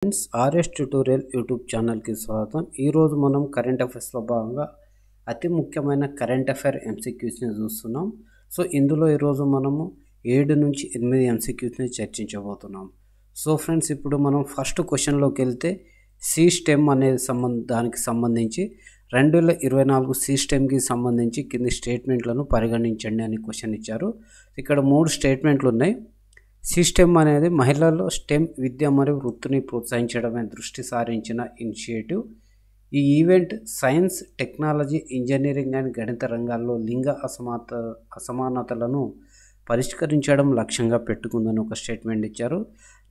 Friends RS tutorial YouTube ఛానల్కి స్వాగతం. ఈరోజు మనం కరెంట్ అఫైర్స్లో భాగంగా అతి ముఖ్యమైన కరెంట్ అఫైర్ ఎంసీక్యూస్ని చూస్తున్నాం. సో ఇందులో ఈరోజు మనము 7 నుంచి 8 ఎంసీక్యూస్ని చర్చించబోతున్నాం. సో ఫ్రెండ్స్, ఇప్పుడు మనం ఫస్ట్ క్వశ్చన్లోకి వెళ్తే సి స్టెమ్ అనేది దానికి సంబంధించి 2024 సి స్టెమ్కి సంబంధించి కింది స్టేట్మెంట్లను పరిగణించండి అని క్వశ్చన్ ఇచ్చారు. ఇక్కడ 3 స్టేట్మెంట్లు ఉన్నాయి. సిస్టెమ్ అనేది మహిళల్లో స్టెమ్ విద్య మరియు వృత్తిని ప్రోత్సహించడమే దృష్టి సారించిన ఇనిషియేటివ్. ఈ event science, technology, engineering and గణిత రంగాల్లో లింగ అసమానతలను పరిష్కరించడం లక్ష్యంగా పెట్టుకుందని ఒక స్టేట్మెంట్ ఇచ్చారు.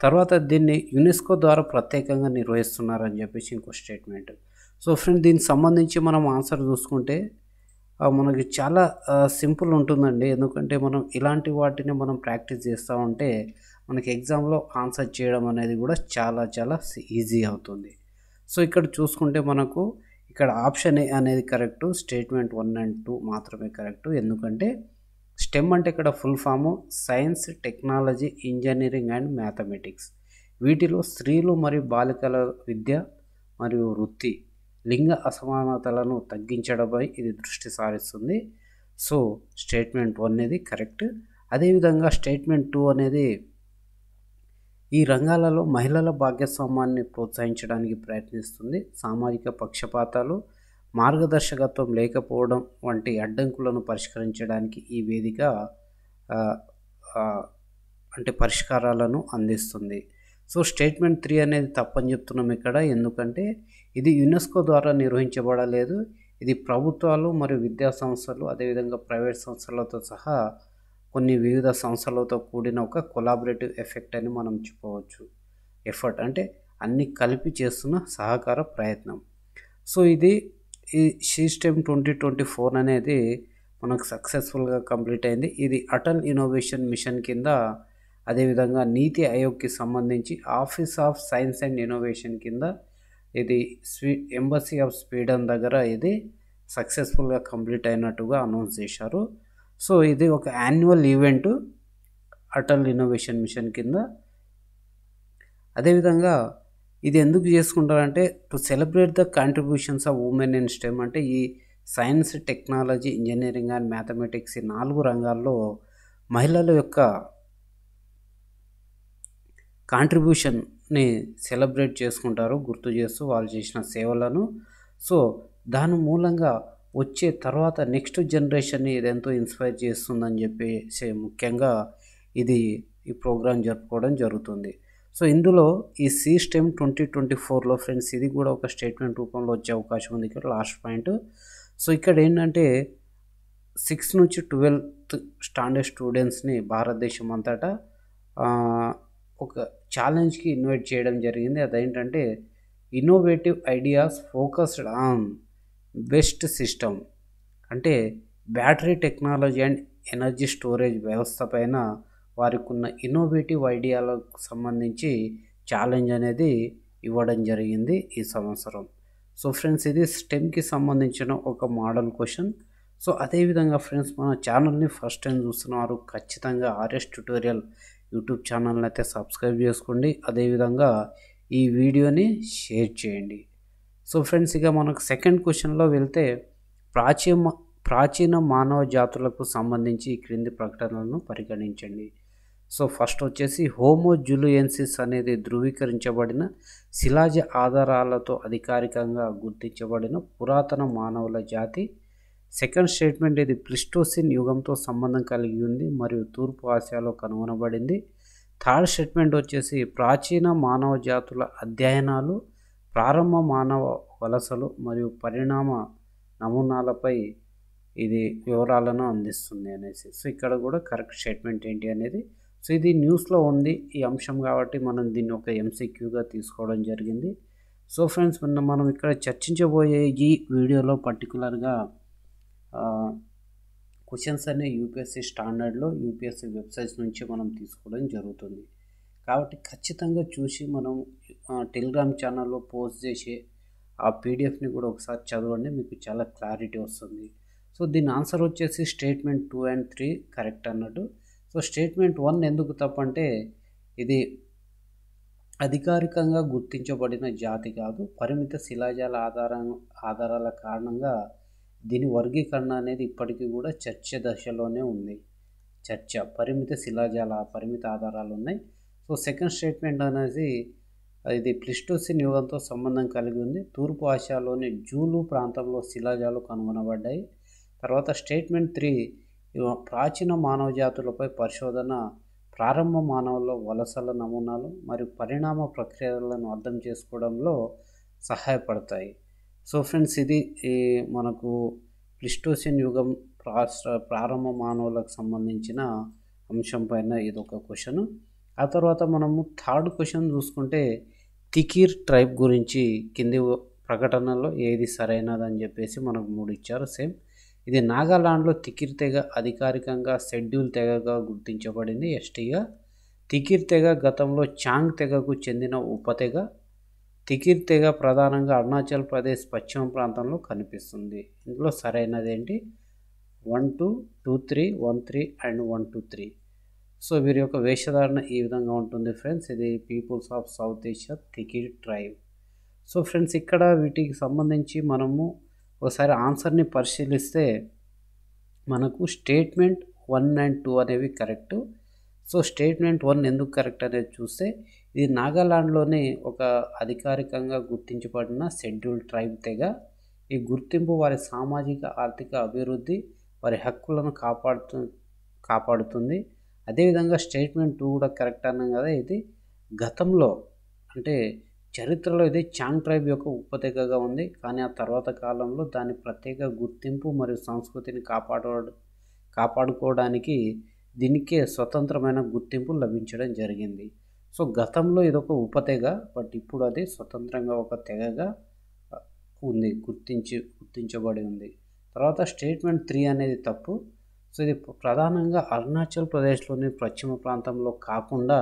తర్వాత దీన్ని యునెస్కో ద్వారా ప్రత్యేకంగా నిర్వహిస్తున్నారని చెప్పేసి ఇంకో స్టేట్మెంట్. సో ఫ్రెండ్, దీనికి సంబంధించి మనం ఆన్సర్ చూసుకుంటే మనకి చాలా సింపుల్ ఉంటుందండి. ఎందుకంటే మనం ఇలాంటి వాటిని మనం ప్రాక్టీస్ చేస్తూ ఉంటే మనకి ఎగ్జామ్లో ఆన్సర్ చేయడం అనేది కూడా చాలా చాలా ఈజీ అవుతుంది. సో ఇక్కడ చూసుకుంటే మనకు ఇక్కడ ఆప్షన్ ఏ అనేది కరెక్ట్, స్టేట్మెంట్ 1 and 2 మాత్రమే కరెక్ట్. ఎందుకంటే స్టెమ్ అంటే ఇక్కడ full form science, technology, engineering and mathematics. వీటిలో స్త్రీలు మరియు బాలికల విద్య మరియు వృత్తి లింగ అసమానతలను తగ్గించడంపై ఇది దృష్టి సారిస్తుంది. సో స్టేట్మెంట్ 1 అనేది కరెక్ట్. అదేవిధంగా స్టేట్మెంట్ 2 అనేది ఈ రంగాలలో మహిళల భాగస్వామ్యాన్ని ప్రోత్సహించడానికి ప్రయత్నిస్తుంది. సామాజిక పక్షపాతాలు, మార్గదర్శకత్వం లేకపోవడం వంటి అడ్డంకులను పరిష్కరించడానికి ఈ వేదిక అంటే పరిష్కారాలను అందిస్తుంది. సో స్టేట్మెంట్ 3 అనేది తప్పని చెప్తున్నాం ఇక్కడ. ఎందుకంటే ఇది యునెస్కో ద్వారా నిర్వహించబడలేదు. ఇది ప్రభుత్వాలు మరియు విద్యా సంస్థలు, అదేవిధంగా ప్రైవేట్ సంస్థలతో సహా కొన్ని వివిధ సంస్థలతో కూడిన ఒక కొలాబరేటివ్ ఎఫెక్ట్ అని మనం చెప్పవచ్చు. ఎఫర్ట్ అంటే అన్ని కలిపి చేస్తున్న సహకార ప్రయత్నం. సో ఈ సిస్టమ్ 2024 అనేది మనకు సక్సెస్ఫుల్గా కంప్లీట్ అయింది. ఇది అటల్ ఇన్నోవేషన్ మిషన్ కింద, అదేవిధంగా నీతి ఆయోగ్కి సంబంధించి office of science and innovation కింద ఇది ఎంబసీ ఆఫ్ స్వీడన్ దగ్గర ఇది సక్సెస్ఫుల్గా కంప్లీట్ అయినట్టుగా అనౌన్స్ చేశారు. సో ఇది ఒక annual event Atal innovation mission కింద. అదేవిధంగా ఇది ఎందుకు చేసుకుంటారంటే to celebrate the contributions of women in STEM. అంటే ఈ science, technology, engineering and mathematics ఈ 4 రంగాల్లో మహిళల యొక్క కాంట్రిబ్యూషన్ని సెలబ్రేట్ చేసుకుంటారు, గుర్తు చేస్తూ వాళ్ళు చేసిన సేవలను. సో దాని మూలంగా వచ్చే తర్వాత నెక్స్ట్ జనరేషన్ని ఇది ఎంతో ఇన్స్పైర్ చేస్తుందని చెప్పేసి ముఖ్యంగా ఈ ప్రోగ్రాం జరుపుకోవడం జరుగుతుంది. సో ఇందులో ఈ సి స్టెమ్ 2024లో ఫ్రెండ్స్ ఇది కూడా ఒక స్టేట్మెంట్ రూపంలో వచ్చే అవకాశం ఉంది. ఇక్కడ లాస్ట్ పాయింట్. సో ఇక్కడ ఏంటంటే 6 నుంచి 12th స్టాండర్డ్ స్టూడెంట్స్ని భారతదేశం అంతటా ఒక ఛాలెంజ్కి ఇన్వైట్ చేయడం జరిగింది. అదేంటంటే innovative ideas focused on best system. అంటే battery technology and energy storage వ్యవస్థ పైన వారికి ఉన్న ఇన్నోవేటివ్ ఐడియాలకు సంబంధించి ఛాలెంజ్ అనేది ఇవ్వడం జరిగింది ఈ సంవత్సరం. సో ఫ్రెండ్స్, ఇది స్టెమ్కి సంబంధించిన ఒక మోడల్ క్వశ్చన్. సో అదేవిధంగా ఫ్రెండ్స్, మన ఛానల్ని ఫస్ట్ టైం చూస్తున్నారు ఖచ్చితంగా ఆర్ఎస్ ట్యూటోరియల్ యూట్యూబ్ ఛానల్ని అయితే సబ్స్క్రైబ్ చేసుకోండి. అదేవిధంగా ఈ వీడియోని షేర్ చేయండి. సో ఫ్రెండ్స్, ఇక మనకు సెకండ్ క్వశ్చన్లో వెళ్తే ప్రాచీన మానవ జాతులకు సంబంధించి ఈ క్రింది ప్రకటనలను పరిగణించండి. సో ఫస్ట్ వచ్చేసి హోమో జూలియన్సిస్ అనేది ధృవీకరించబడిన శిలాజ ఆధారాలతో అధికారికంగా గుర్తించబడిన పురాతన మానవుల జాతి. సెకండ్ స్టేట్మెంట్, ఇది ప్లిస్టోసిన్ యుగంతో సంబంధం కలిగి ఉంది మరియు తూర్పు ఆసియాలో కనుగొనబడింది. థర్డ్ స్టేట్మెంట్ వచ్చేసి ప్రాచీన మానవ జాతుల అధ్యయనాలు, ప్రారంభ మానవ వలసలు మరియు పరిణామ నమూనాలపై ఇది వివరాలను అందిస్తుంది అనేసి. సో ఇక్కడ కూడా కరెక్ట్ స్టేట్మెంట్ ఏంటి అనేది. సో ఇది న్యూస్లో ఉంది ఈ అంశం కాబట్టి మనం దీన్ని ఒక ఎంసీక్యూగా తీసుకోవడం జరిగింది. సో ఫ్రెండ్స్, మనం ఇక్కడ చర్చించబోయే ఈ వీడియోలో పర్టికులర్గా క్వశ్చన్స్ అనే యూపీఎస్సీ స్టాండర్డ్లో యూపీఎస్సీ వెబ్సైట్స్ నుంచి మనం తీసుకోవడం జరుగుతుంది. కాబట్టి ఖచ్చితంగా చూసి మనం టెలిగ్రామ్ ఛానల్లో పోస్ట్ చేసే ఆ పీడిఎఫ్ని కూడా ఒకసారి చదవండి, మీకు చాలా క్లారిటీ వస్తుంది. సో దీని ఆన్సర్ వచ్చేసి స్టేట్మెంట్ 2 and 3 కరెక్ట్ అన్నట్టు. సో స్టేట్మెంట్ 1 ఎందుకు తప్పంటే ఇది అధికారికంగా గుర్తించబడిన జాతి కాదు. పరిమిత శిలాజాల ఆధారాల కారణంగా దీని వర్గీకరణ అనేది ఇప్పటికీ కూడా చర్చ దశలోనే ఉంది. పరిమిత శిలాజాల పరిమిత ఆధారాలు ఉన్నాయి. సో సెకండ్ స్టేట్మెంట్ అనేది ఇది ప్లిస్టోసిన్ యుగంతో సంబంధం కలిగి ఉంది. తూర్పు ఆసియాలోని జూలు ప్రాంతంలో శిలాజాలు కనుగొనబడ్డాయి. తర్వాత స్టేట్మెంట్ 3 ప్రాచీన మానవ జాతులపై పరిశోధన ప్రారంభ మానవుల్లో వలసల నమూనాలు మరియు పరిణామ ప్రక్రియలను అర్థం చేసుకోవడంలో సహాయపడతాయి. సో ఫ్రెండ్స్, ఇది మనకు ప్లిస్టోసిన్ యుగం ప్రారంభ మానవులకు సంబంధించిన అంశం పైన ఇదొక క్వశ్చన్. ఆ తర్వాత మనము థర్డ్ క్వశ్చన్ చూసుకుంటే తికిర్ ట్రైబ్ గురించి కింది ప్రకటనలో ఏది సరైనదని చెప్పేసి మనకు 3 ఇచ్చారు. సేమ్ ఇది నాగాలాండ్లో తికిర్ తెగ అధికారికంగా షెడ్యూల్ తెగగా గుర్తించబడింది, ఎస్టీగా. తికిర్ తెగ గతంలో చాంగ్ తెగకు చెందిన ఉపతెగ. తికిర్ తెగ ప్రధానంగా అరుణాచల్ ప్రదేశ్ పశ్చిమ ప్రాంతంలో కనిపిస్తుంది. ఇందులో సరైనది ఏంటి? 1 2 2 3 1 3 అండ్ 1 2 3. సో వీరి యొక్క వేషధారణ ఈ విధంగా ఉంటుంది ఫ్రెండ్స్. ఇది peoples of South Asia Tikhir tribe. So friends, ఇక్కడ వీటికి సంబంధించి మనము ఒకసారి ఆన్సర్ని పరిశీలిస్తే మనకు స్టేట్మెంట్ 1 అండ్ 2 అనేవి కరెక్ట్. సో స్టేట్మెంట్ 1 ఎందుకు కరెక్ట్ అనేది చూస్తే ఇది నాగాలాండ్లోని ఒక అధికారికంగా గుర్తించబడిన షెడ్యూల్ ట్రైబ్ తెగ. ఈ గుర్తింపు వారి సామాజిక ఆర్థిక అభివృద్ధి, వారి హక్కులను కాపాడుతుంది. అదేవిధంగా స్టేట్మెంట్ 2 కూడా కరెక్ట్ అన్నాం కదా. ఇది గతంలో అంటే చరిత్రలో ఇది చాంగ్ ట్రైబ్ యొక్క ఉపతెగగా ఉంది, కానీ ఆ తర్వాత కాలంలో దాని ప్రత్యేక గుర్తింపు మరియు సంస్కృతిని కాపాడుకోవడానికి దీనికే స్వతంత్రమైన గుర్తింపు లభించడం జరిగింది. సో గతంలో ఇదొక ఉపతెగ, బట్ ఇప్పుడు అది స్వతంత్రంగా ఒక తెగగా ఉంది, గుర్తించబడి ఉంది. తర్వాత స్టేట్మెంట్ 3 అనేది తప్పు. సో ఇది ప్రధానంగా అరుణాచల్ ప్రదేశ్లోని పశ్చిమ ప్రాంతంలో కాకుండా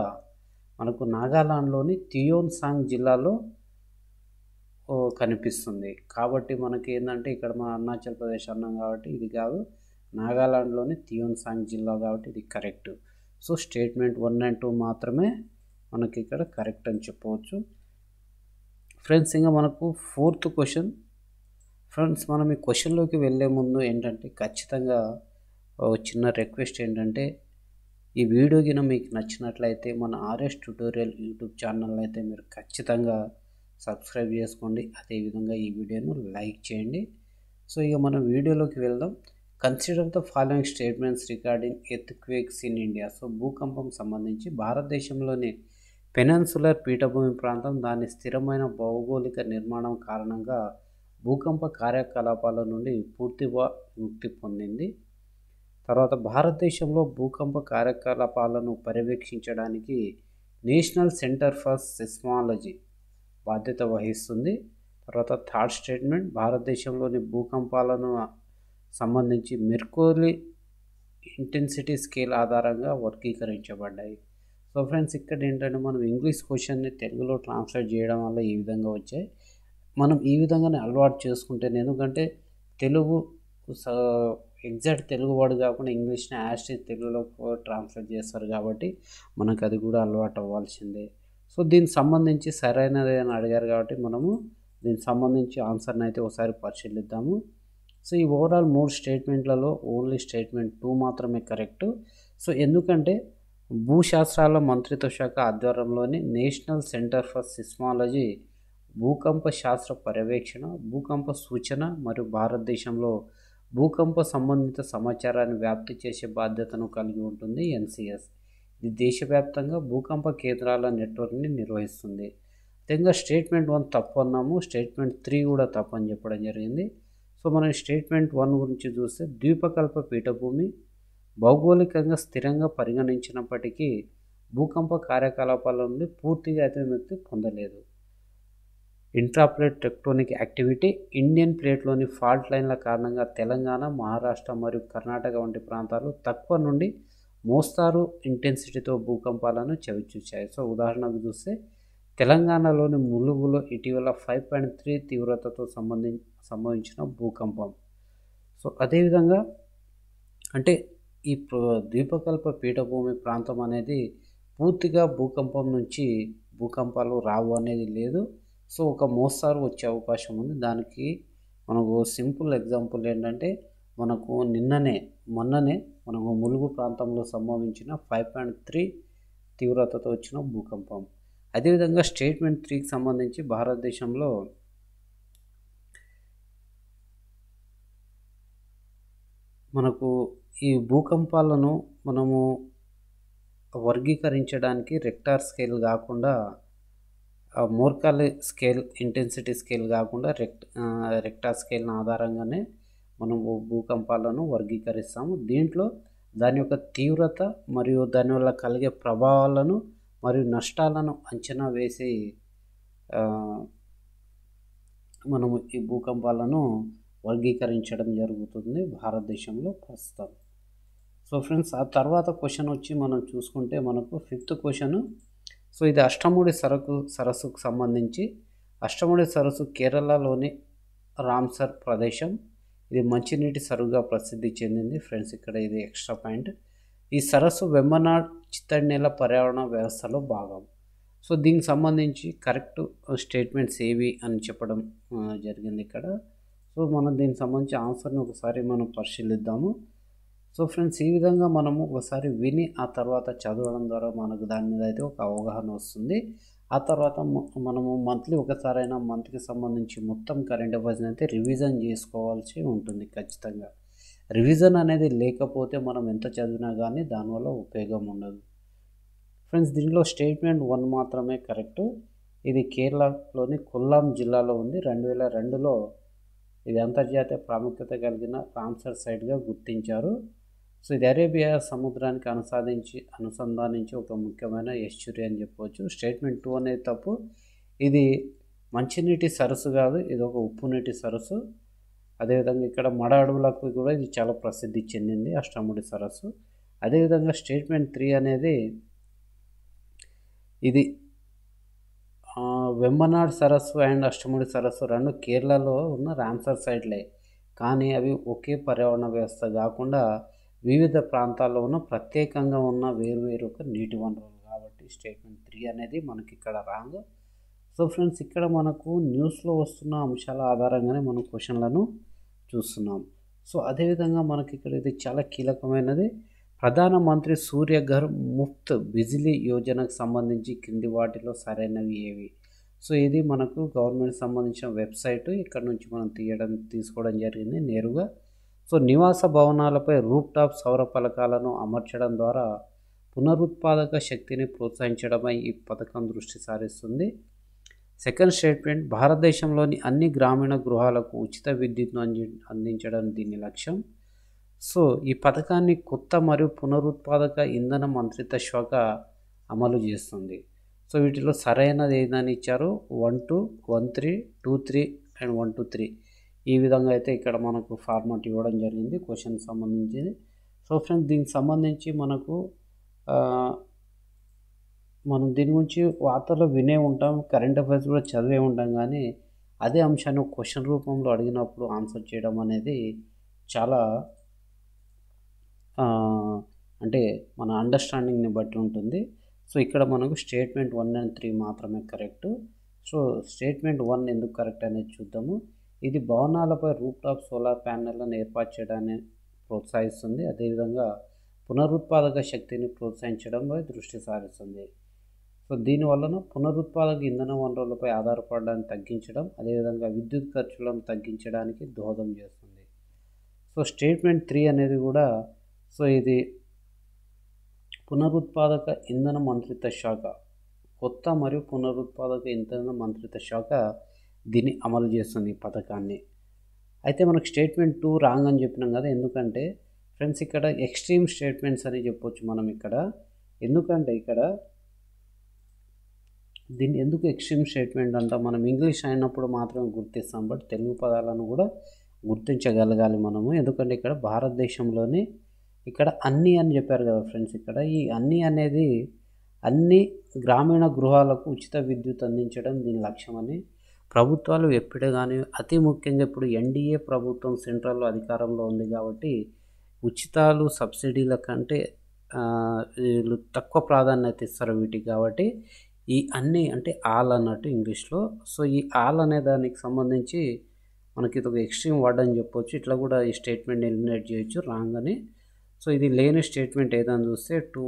మనకు నాగాలాండ్లోని థియోన్సాంగ్ జిల్లాలో కనిపిస్తుంది. కాబట్టి మనకి ఏంటంటే ఇక్కడ మన అరుణాచల్ ప్రదేశ్ అన్నాం కాబట్టి ఇది కాదు, నాగాలాండ్లోని థియోన్సాంగ్ జిల్లా కాబట్టి ఇది కరెక్ట్. సో స్టేట్మెంట్ 1 అండ్ 2 మాత్రమే మనకి ఇక్కడ కరెక్ట్ అని చెప్పవచ్చు. ఫ్రెండ్స్, ఇంకా మనకు ఫోర్త్ క్వశ్చన్. ఫ్రెండ్స్, మనం ఈ క్వశ్చన్లోకి వెళ్ళే ముందు ఏంటంటే ఖచ్చితంగా చిన్న రిక్వెస్ట్ ఏంటంటే ఈ వీడియో కింద మీకు నచ్చినట్లయితే మన ఆర్ఎస్ ట్యుటోరియల్ యూట్యూబ్ ఛానల్ అయితే మీరు ఖచ్చితంగా సబ్స్క్రైబ్ చేసుకోండి. అదేవిధంగా ఈ వీడియోను లైక్ చేయండి. సో ఇక మనం వీడియోలోకి వెళ్దాం. Consider the following statements regarding earthquakes in India. So భూకంపం సంబంధించి భారతదేశంలోని పెనిన్సులర్ పీఠభూమి ప్రాంతం దాని స్థిరమైన భౌగోళిక నిర్మాణం కారణంగా భూకంప కార్యకలాపాల నుండి పూర్తిగా విముక్తి పొందింది. తర్వాత భారతదేశంలో భూకంప కార్యకలాపాలను పర్యవేక్షించడానికి నేషనల్ సెంటర్ ఫర్ సిస్మాలజీ బాధ్యత వహిస్తుంది. తర్వాత థర్డ్ స్టేట్మెంట్, భారతదేశంలోని భూకంపాలను సంబంధించి మెర్క్యూరీ ఇంటెన్సిటీ స్కేల్ ఆధారంగా వర్గీకరించబడ్డాయి. సో ఫ్రెండ్స్, ఇక్కడ ఏంటంటే మనం ఇంగ్లీష్ క్వశ్చన్ని తెలుగులో ట్రాన్స్లేట్ చేయడం వల్ల ఈ విధంగా వచ్చాయి. మనం ఈ విధంగానే అలవాటు చేసుకుంటే, ఎందుకంటే తెలుగు ఎగ్జాక్ట్ తెలుగు వర్డ్ కాకుండా ఇంగ్లీష్ని యాస్టీజ్ తెలుగులో ట్రాన్స్లేట్ చేస్తారు కాబట్టి మనకు అది కూడా అలవాటు అవ్వాల్సిందే. సో దీనికి సంబంధించి సరైనది అని అడిగారు కాబట్టి మనము దీనికి సంబంధించి ఆన్సర్ని అయితే ఒకసారి పరిశీలిద్దాము. సో ఈ ఓవరాల్ 3 స్టేట్మెంట్లలో ఓన్లీ స్టేట్మెంట్ 2 మాత్రమే కరెక్ట్. సో ఎందుకంటే భూశాస్త్రాల మంత్రిత్వ శాఖ ఆధ్వర్యంలోని నేషనల్ సెంటర్ ఫర్ సిస్మాలజీ భూకంప శాస్త్ర పర్యవేక్షణ, భూకంప సూచన మరియు భారతదేశంలో భూకంప సంబంధిత సమాచారాన్ని వ్యాప్తి చేసే బాధ్యతను కలిగి ఉంటుంది ఎన్సిఎస్. ఇది దేశవ్యాప్తంగా భూకంప కేంద్రాల నెట్వర్క్ని నిర్వహిస్తుంది. అదేవిధంగా స్టేట్మెంట్ 1 తప్పు అన్నాము, స్టేట్మెంట్ 3 కూడా తప్పు అని చెప్పడం జరిగింది. సో మనం స్టేట్మెంట్ 1 గురించి చూస్తే ద్వీపకల్ప పీఠభూమి భౌగోళికంగా స్థిరంగా పరిగణించినప్పటికీ భూకంప కార్యకలాపాల నుండి పూర్తిగా అయితే విముక్తి పొందలేదు. ఇంట్రాప్లేట్ టెక్టోనిక్ యాక్టివిటీ, ఇండియన్ ప్లేట్లోని ఫాల్ట్ లైన్ల కారణంగా తెలంగాణ, మహారాష్ట్ర మరియు కర్ణాటక వంటి ప్రాంతాలు తక్కువ నుండి మోస్తారు ఇంటెన్సిటీతో భూకంపాలను చవిచూశాయి. సో ఉదాహరణకు చూస్తే తెలంగాణలోని ములుగులో ఇటీవల 5.3 తీవ్రతతో సంభవించిన భూకంపం. సో అదేవిధంగా అంటే ఈ ద్వీపకల్ప పీఠభూమి ప్రాంతం అనేది పూర్తిగా భూకంపం నుంచి భూకంపాలు రావు అనేది లేదు. సో ఒక మోస్తారు వచ్చే అవకాశం ఉంది. దానికి మనకు సింపుల్ ఎగ్జాంపుల్ ఏంటంటే మనకు మొన్ననే మనకు ములుగు ప్రాంతంలో సంభవించిన 5.3 తీవ్రతతో వచ్చిన భూకంపం. అదేవిధంగా స్టేట్మెంట్ 3కి సంబంధించి భారతదేశంలో మనకు ఈ భూకంపాలను మనము వర్గీకరించడానికి రెక్టార్ స్కేల్ కాకుండా మోర్కాలే స్కేల్ ఇంటెన్సిటీ స్కేల్ కాకుండా రెక్టార్ స్కేల్ ఆధారంగానే మనము భూకంపాలను వర్గీకరిస్తాము. దీంట్లో దాని యొక్క తీవ్రత మరియు దానివల్ల కలిగే ప్రభావాలను మరియు నష్టాలను అంచనా వేసి మనము ఈ భూకంపాలను వర్గీకరించడం జరుగుతుంది భారతదేశంలో ప్రస్తుతం. సో ఫ్రెండ్స్, ఆ తర్వాత క్వశ్చన్ వచ్చి మనం చూసుకుంటే మనకు 5th క్వశ్చన్. సో ఇది అష్టముడి సరస్సుకు సంబంధించి. అష్టముడి సరస్సు కేరళలోని రామ్సర్ ప్రదేశం. ఇది మంచినీటి సరుగా ప్రసిద్ధి చెందింది ఫ్రెండ్స్. ఇక్కడ ఇది ఎక్స్ట్రా పాయింట్. ఈ సరస్సు వెంబనాడ్ చిత్తడినేల పర్యావరణ వ్యవస్థలో భాగం. సో దీనికి సంబంధించి కరెక్ట్ స్టేట్మెంట్స్ ఏవి అని చెప్పడం జరిగింది ఇక్కడ. సో మనం దీనికి సంబంధించి ఆన్సర్ని ఒకసారి మనం పరిశీలిద్దాము. సో ఫ్రెండ్స్, ఈ విధంగా మనము ఒకసారి విని ఆ తర్వాత చదవడం ద్వారా మనకు దాని మీద అయితే ఒక అవగాహన వస్తుంది. ఆ తర్వాత మనము మంత్కి సంబంధించి మొత్తం కరెంట్ అఫైర్స్ని అయితే రివిజన్ చేసుకోవాల్సి ఉంటుంది ఖచ్చితంగా. రివిజన్ అనేది లేకపోతే మనం ఎంత చదివినా కానీ దానివల్ల ఉపయోగం ఉండదు ఫ్రెండ్స్. దీనిలో స్టేట్మెంట్ 1 మాత్రమే కరెక్ట్. ఇది కేరళలోని కొల్లాం జిల్లాలో ఉంది. 2002లో ఇది అంతర్జాతీయ ప్రాముఖ్యత కలిగిన రామ్సర్ సైట్గా గుర్తించారు. సో ఇది అరేబియా సముద్రానికి అనుసంధానించి ఒక ముఖ్యమైన ఎస్చురీ అని చెప్పవచ్చు. స్టేట్మెంట్ 2 అనేది తప్పు. ఇది మంచినీటి సరస్సు కాదు, ఇది ఒక ఉప్పు నీటి సరస్సు. అదేవిధంగా ఇక్కడ మడ అడవులకు కూడా ఇది చాలా ప్రసిద్ధి చెందింది అష్టముడి సరస్సు. అదేవిధంగా స్టేట్మెంట్ 3 అనేది ఇది వెంబనాడ్ సరస్సు అండ్ అష్టముడి సరస్సు రెండు కేరళలో ఉన్న రామ్సర్ సైట్లే, కానీ అవి ఒకే పర్యావరణ వ్యవస్థ కాకుండా వివిధ ప్రాంతాల్లో ఉన్న ప్రత్యేకంగా ఉన్న వేరువేరు ఒక నీటి వనరులు కాబట్టి స్టేట్మెంట్ 3 అనేది మనకి ఇక్కడ రాంగ్. సో ఫ్రెండ్స్, ఇక్కడ మనకు న్యూస్లో వస్తున్న అంశాల ఆధారంగానే మనం క్వశ్చన్లను చూస్తున్నాం. సో అదేవిధంగా మనకి ఇక్కడ ఇది చాలా కీలకమైనది. ప్రధానమంత్రి సూర్యఘర్ ముఫ్త్ బిజిలీ యోజనకు సంబంధించి కింది వాటిలో సరైనవి ఏవి? సో ఇది మనకు గవర్నమెంట్ సంబంధించిన వెబ్సైట్. ఇక్కడ నుంచి మనం తీసుకోవడం జరిగింది నేరుగా. సో నివాస భవనాలపై రూప్ టాప్ సౌర ఫలకాలను అమర్చడం ద్వారా పునరుత్పాదక శక్తిని ప్రోత్సహించడమై ఈ పథకం దృష్టి సారిస్తుంది. సెకండ్ స్టేట్మెంట్, భారతదేశంలోని అన్ని గ్రామీణ గృహాలకు ఉచిత విద్యుత్ను అందించడం దీని లక్ష్యం. సో ఈ పథకాన్ని కొత్త మరియు పునరుత్పాదక ఇంధన మంత్రిత్వ శాఖ అమలు చేస్తుంది. సో వీటిలో సరైనది ఏదని ఇచ్చారు 1, 2, 1, 3, 2, 3 అండ్ 1, 2, 3. ఈ విధంగా అయితే ఇక్కడ మనకు ఫార్మాట్ ఇవ్వడం జరిగింది క్వశ్చన్కి సంబంధించింది. సో ఫ్రెండ్స్, దీనికి సంబంధించి మనం దీని గురించి వార్తల్లో వినే ఉంటాం, కరెంట్ అఫైర్స్ కూడా చదివే ఉంటాం, కానీ అదే అంశాన్ని క్వశ్చన్ రూపంలో అడిగినప్పుడు ఆన్సర్ చేయడం అనేది చాలా అంటే మన అండర్స్టాండింగ్ని బట్టి ఉంటుంది. సో ఇక్కడ మనకు స్టేట్మెంట్ 1 and 3 మాత్రమే కరెక్ట్. సో స్టేట్మెంట్ 1 ఎందుకు కరెక్ట్ అనేది చూద్దాము. ఇది భవనాలపై రూప్ టాప్ సోలార్ ప్యానెళ్లను ఏర్పాటు చేయడాన్ని ప్రోత్సహిస్తుంది. అదేవిధంగా పునరుత్పాదక శక్తిని ప్రోత్సహించడంపై దృష్టి సారిస్తుంది. సో దీనివలన పునరుత్పాదక ఇంధన వనరులపై ఆధారపడడాన్ని తగ్గించడం, అదేవిధంగా విద్యుత్ ఖర్చులను తగ్గించడానికి దోహదం చేస్తుంది. సో స్టేట్మెంట్ 3 అనేది కూడా ఇది పునరుత్పాదక ఇంధన మంత్రిత్వ శాఖ, కొత్త మరియు పునరుత్పాదక ఇంధన మంత్రిత్వ శాఖ దీన్ని అమలు చేస్తుంది ఈ పథకాన్ని. అయితే మనకు స్టేట్మెంట్ 2 రాంగ్ అని చెప్పినాం కదా. ఎందుకంటే ఫ్రెండ్స్, ఇక్కడ ఎక్స్ట్రీమ్ స్టేట్మెంట్స్ అని చెప్పొచ్చు మనం ఇక్కడ. ఎందుకంటే ఇక్కడ దీన్ని ఎందుకు ఎక్స్ట్రీమ్ స్టేట్మెంట్ అంటాం, మనం ఇంగ్లీష్ అయినప్పుడు మాత్రమే గుర్తిస్తాం, బట్ తెలుగు పదాలను కూడా గుర్తించగలగాలి మనము. ఎందుకంటే ఇక్కడ భారతదేశంలోని ఇక్కడ అన్నీ అని చెప్పారు కదా ఫ్రెండ్స్. ఇక్కడ ఈ అన్నీ అనేది అన్ని గ్రామీణ గృహాలకు ఉచిత విద్యుత్ అందించడం దీని లక్ష్యమని ప్రభుత్వాలు ఎప్పుడే కానీ, అతి ముఖ్యంగా ఇప్పుడు ఎన్డీఏ ప్రభుత్వం సెంట్రల్లో అధికారంలో ఉంది కాబట్టి ఉచితాలు సబ్సిడీల కంటే వీళ్ళు తక్కువ ప్రాధాన్యత ఇస్తారు వీటికి. కాబట్టి ఈ అన్నీ అంటే ఆల్ అన్నట్టు ఇంగ్లీష్లో. సో ఈ ఆల్ అనే దానికి సంబంధించి మనకి ఇది ఒక ఎక్స్ట్రీమ్ వర్డ్ అని చెప్పొచ్చు. ఇట్లా కూడా ఈ స్టేట్మెంట్ ఎలిమినేట్ చేయొచ్చు రాంగ్ అని. సో ఇది లేని స్టేట్మెంట్ ఏదని చూస్తే 2,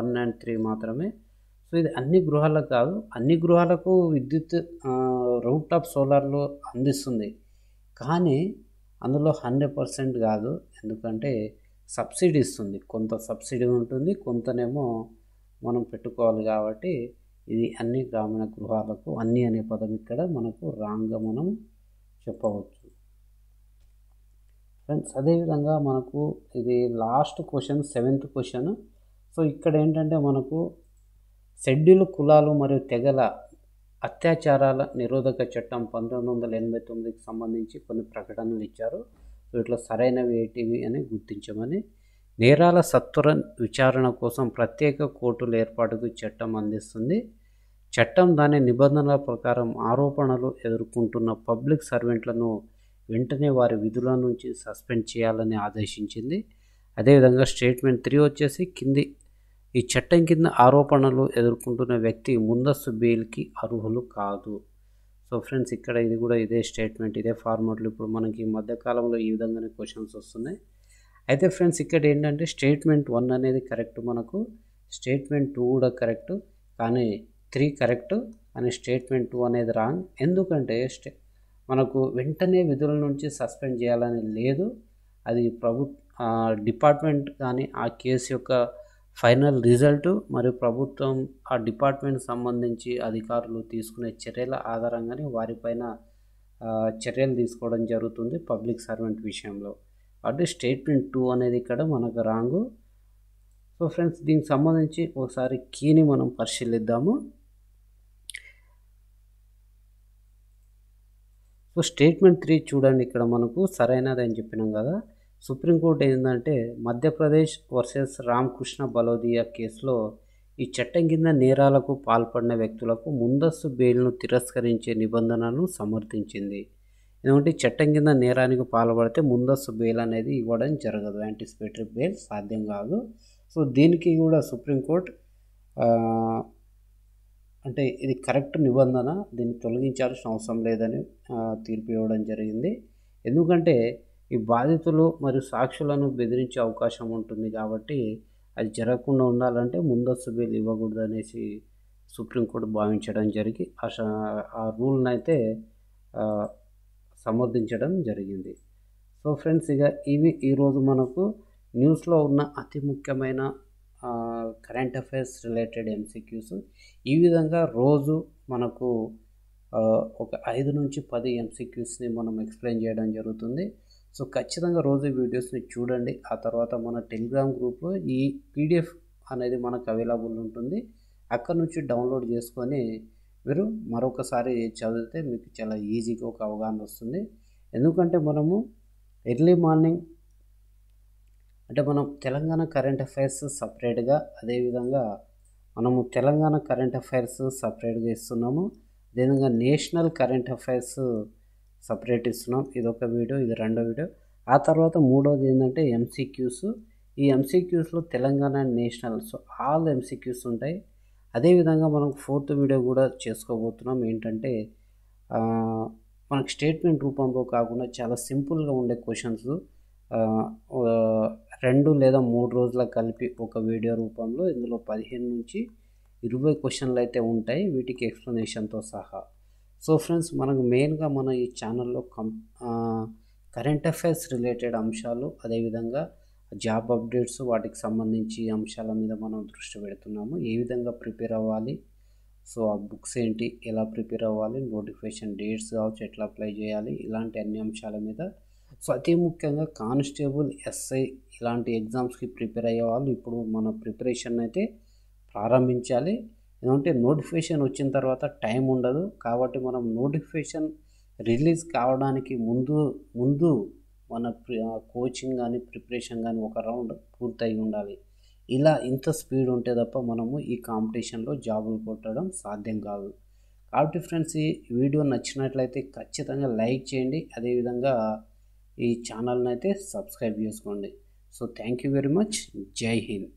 1 and 3 మాత్రమే. సో ఇది అన్ని గృహాలకు కాదు, అన్ని గృహాలకు విద్యుత్ రూఫ్ టాప్ సోలార్లో అందిస్తుంది, కానీ అందులో 100% కాదు. ఎందుకంటే సబ్సిడీ ఇస్తుంది, కొంత సబ్సిడీ ఉంటుంది, కొంతనేమో మనం పెట్టుకోవాలి. కాబట్టి ఇది అన్ని గ్రామీణ గృహాలకు, అన్ని అనే పదం ఇక్కడ మనకు రాంగ్గా మనం చెప్పవచ్చు ఫ్రెండ్స్. అదేవిధంగా మనకు ఇది last question, 7th question. So ఇక్కడ ఏంటంటే మనకు షెడ్యూల్ కులాలు మరియు తెగల అత్యాచారాల నిరోధక చట్టం 1989కి సంబంధించి కొన్ని ప్రకటనలు ఇచ్చారు. సో ఇట్లా సరైనవి ఏటివి అని గుర్తించమని. నేరాల సత్వర విచారణ కోసం ప్రత్యేక కోర్టుల ఏర్పాటుకు చట్టం అందిస్తుంది. చట్టం దాని నిబంధనల ప్రకారం ఆరోపణలు ఎదుర్కొంటున్న పబ్లిక్ సర్వెంట్లను వెంటనే వారి విధుల నుంచి సస్పెండ్ చేయాలని ఆదేశించింది. అదేవిధంగా స్టేట్మెంట్ 3 వచ్చేసి ఈ చట్టం కింద ఆరోపణలు ఎదుర్కొంటున్న వ్యక్తి ముందస్తు బెయిల్కి అర్హులు కాదు. సో ఫ్రెండ్స్ ఇక్కడ ఇది కూడా ఇదే స్టేట్మెంట్, ఇదే ఫార్మాట్లో ఇప్పుడు మనకి ఈ మధ్యకాలంలో ఈ విధంగానే క్వశ్చన్స్ వస్తున్నాయి. అయితే ఫ్రెండ్స్ ఇక్కడ ఏంటంటే స్టేట్మెంట్ 1 అనేది కరెక్ట్, మనకు స్టేట్మెంట్ 2 కూడా కరెక్ట్, కానీ 3 కరెక్ట్, కానీ స్టేట్మెంట్ 2 అనేది రాంగ్. ఎందుకంటే మనకు వెంటనే విధుల నుంచి సస్పెండ్ చేయాలని లేదు. అది డిపార్ట్మెంట్ కానీ ఆ కేసు యొక్క ఫైనల్ రిజల్ట్ మరియు ప్రభుత్వం ఆ డిపార్ట్మెంట్ సంబంధించి అధికారులు తీసుకునే చర్యల ఆధారంగానే వారిపైన చర్యలు తీసుకోవడం జరుగుతుంది పబ్లిక్ సర్వెంట్ విషయంలో. అంటే స్టేట్మెంట్ 2 అనేది ఇక్కడ మనకు రాంగు. సో ఫ్రెండ్స్ దీనికి సంబంధించి ఒకసారి కీని మనం పరిశీలిద్దాము. సో స్టేట్మెంట్ 3 చూడండి, ఇక్కడ మనకు సరైనది అని చెప్పినాం కదా. సుప్రీంకోర్టు ఏంటంటే మధ్యప్రదేశ్ వర్సెస్ రామకృష్ణ బలోదియా కేసులో ఈ చట్టం కింద నేరాలకు పాల్పడిన వ్యక్తులకు ముందస్తు బెయిల్ను తిరస్కరించే నిబంధనను సమర్థించింది. ఎందుకంటే చట్టం కింద నేరానికి పాల్పడితే ముందస్తు బెయిల్ అనేది ఇవ్వడం జరగదు, యాంటిసిపేటరీ బెయిల్ సాధ్యం కాదు. సో దీనికి కూడా సుప్రీంకోర్టు అంటే ఇది కరెక్ట్ నిబంధన, దీన్ని తొలగించాల్సిన అవసరం లేదని తీర్పు ఇవ్వడం జరిగింది. ఎందుకంటే ఈ బాధితులు మరియు సాక్షులను బెదిరించే అవకాశం ఉంటుంది, కాబట్టి అది జరగకుండా ఉండాలంటే ముందస్తు బెయిల్ ఇవ్వకూడదు అనేసి సుప్రీంకోర్టు భావించడం జరిగి ఆ రూల్ని అయితే సమర్థించడం జరిగింది. సో ఫ్రెండ్స్ ఇక ఇవి ఈరోజు మనకు న్యూస్లో ఉన్న అతి ముఖ్యమైన కరెంట్ అఫైర్స్ రిలేటెడ్ MCQs. ఈ విధంగా రోజు మనకు ఒక 5 నుంచి 10 MCQsని మనం ఎక్స్ప్లెయిన్ చేయడం జరుగుతుంది. సో ఖచ్చితంగా రోజు వీడియోస్ని చూడండి. ఆ తర్వాత మన టెలిగ్రామ్ గ్రూప్లో ఈ PDF అనేది మనకు అవైలబుల్ ఉంటుంది. అక్కడ నుంచి డౌన్లోడ్ చేసుకొని మీరు మరొకసారి చదివితే మీకు చాలా ఈజీగా ఒక అవగాహన వస్తుంది. ఎందుకంటే మనము ఎర్లీ మార్నింగ్ అంటే మనం తెలంగాణ కరెంట్ అఫైర్స్ సపరేట్గా, అదేవిధంగా మనము తెలంగాణ కరెంట్ అఫైర్స్ సపరేట్గా ఇస్తున్నాము, అదేవిధంగా నేషనల్ కరెంట్ అఫైర్స్ సపరేట్ ఇస్తున్నాం. ఇదొక వీడియో, ఇది రెండో వీడియో. ఆ తర్వాత మూడోది ఏంటంటే MCQs. ఈ MCQsలో Telangana and national, so all MCQs ఉంటాయి. అదేవిధంగా మనం 4th వీడియో కూడా చేసుకోబోతున్నాం. ఏంటంటే మనకు స్టేట్మెంట్ రూపంలో కాకుండా చాలా సింపుల్గా ఉండే క్వశ్చన్స్ 2 లేదా 3 రోజుల కలిపి ఒక వీడియో రూపంలో ఇందులో 15 నుంచి 20 క్వశ్చన్లు అయితే ఉంటాయి, వీటికి ఎక్స్ప్లెనేషన్తో సహా. సో ఫ్రెండ్స్ మనకు మెయిన్గా మన ఈ ఛానల్లో కరెంట్ అఫైర్స్ రిలేటెడ్ అంశాలు, అదేవిధంగా జాబ్ అప్డేట్స్, వాటికి సంబంధించి అంశాల మీద మనం దృష్టి పెడుతున్నాము. ఏ విధంగా ప్రిపేర్ అవ్వాలి, సో ఆ బుక్స్ ఏంటి, ఎలా ప్రిపేర్ అవ్వాలి, నోటిఫికేషన్ డేట్స్ కావచ్చు, ఎట్లా అప్లై చేయాలి, ఇలాంటి అన్ని అంశాల మీద. సో అతి ముఖ్యంగా కానిస్టేబుల్, SI ఇలాంటి ఎగ్జామ్స్కి ప్రిపేర్ అయ్యే వాళ్ళు ఇప్పుడు మన ప్రిపరేషన్ అయితే ప్రారంభించాలి. ఎందుకంటే నోటిఫికేషన్ వచ్చిన తర్వాత టైం ఉండదు, కాబట్టి మనం నోటిఫికేషన్ రిలీజ్ కావడానికి ముందు మన కోచింగ్ కానీ ప్రిపరేషన్ కానీ ఒక రౌండ్ పూర్తయి ఉండాలి. ఇంత స్పీడ్ ఉంటే తప్ప మనము ఈ కాంపిటీషన్లో జాబులు కొట్టడం సాధ్యం కాదు. కాబట్టి ఫ్రెండ్స్ ఈ వీడియో నచ్చినట్లయితే ఖచ్చితంగా లైక్ చేయండి, అదేవిధంగా ఈ ఛానల్ని అయితే సబ్స్క్రైబ్ చేసుకోండి. So thank you very much. జై హింద్.